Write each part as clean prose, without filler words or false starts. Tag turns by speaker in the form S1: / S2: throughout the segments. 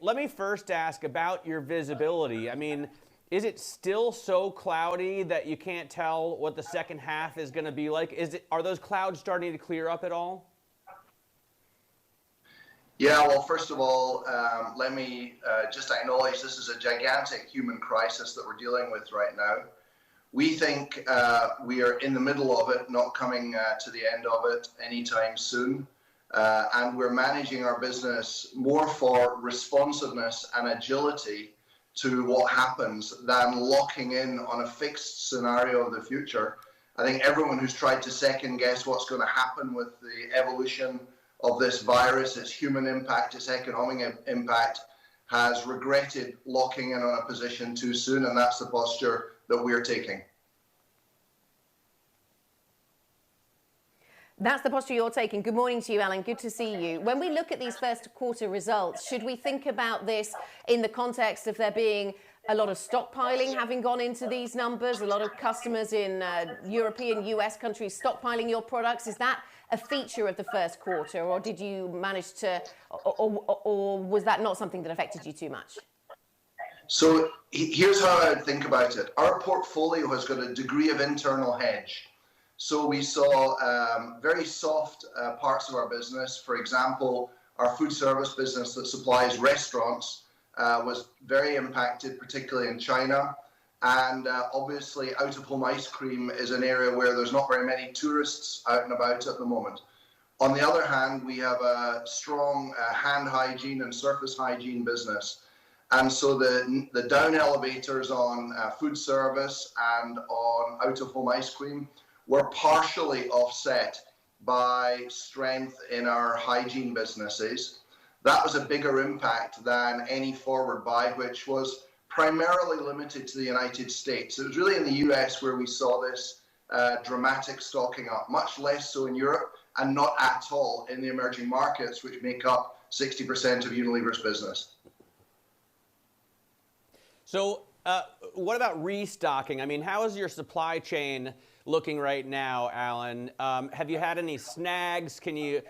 S1: let me first ask about your visibility. I mean, is it still so cloudy that you can't tell what the second half is going to be like? Are those clouds starting to clear up at all?
S2: Yeah, well, first of all, let me just acknowledge this is a gigantic human crisis that we're dealing with right now. We think we are in the middle of it, not coming to the end of it anytime soon. And we're managing our business more for responsiveness and agility to what happens than locking in on a fixed scenario of the future. I think everyone who's tried to second guess what's going to happen with the evolution of this virus, its human impact, its economic impact, has regretted locking in on a position too soon, and that's the posture that we're taking.
S3: That's the posture you're taking. Good morning to you, Alan. Good to see you. When we look at these first quarter results, should we think about this in the context of there being a lot of stockpiling having gone into these numbers, a lot of customers in European, US countries stockpiling your products? Is that a feature of the first quarter, or did you manage to, or was that not something that affected you too much?
S2: So here's how I would think about it. Our portfolio has got a degree of internal hedge. So we saw very soft parts of our business. For example, our food service business that supplies restaurants was very impacted, particularly in China. And obviously, out-of-home ice cream is an area where there's not very many tourists out and about at the moment. On the other hand, we have a strong hand hygiene and surface hygiene business. And so the down elevators on food service and on out-of-home ice cream were partially offset by strength in our hygiene businesses. That was a bigger impact than any forward buy, which was primarily limited to the United States. It was really in the US where we saw this dramatic stocking up, much less so in Europe and not at all in the emerging markets, which make up 60% of Unilever's business.
S1: So what about restocking? I mean, how is your supply chain looking right now, Alan? Have you had any snags? Can you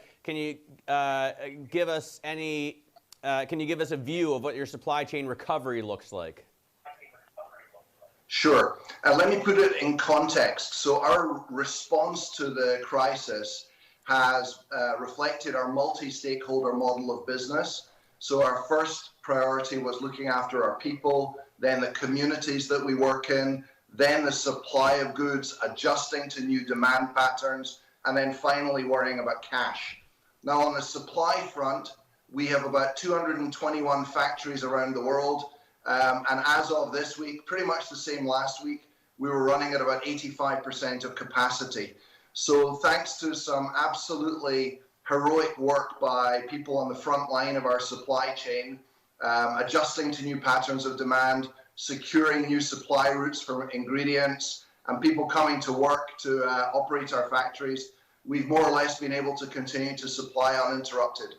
S1: give us any? Can you give us a view of what your supply chain recovery looks like?
S2: Sure. Let me put it in context. So our response to the crisis has reflected our multi-stakeholder model of business. So our first priority was looking after our people, then the communities that we work in, then the supply of goods, adjusting to new demand patterns, and then finally worrying about cash. Now on the supply front, we have about 221 factories around the world. And as of this week, pretty much the same last week, we were running at about 85% of capacity. So thanks to some absolutely heroic work by people on the front line of our supply chain, adjusting to new patterns of demand, securing new supply routes for ingredients, and people coming to work to operate our factories, we've more or less been able to continue to supply uninterrupted.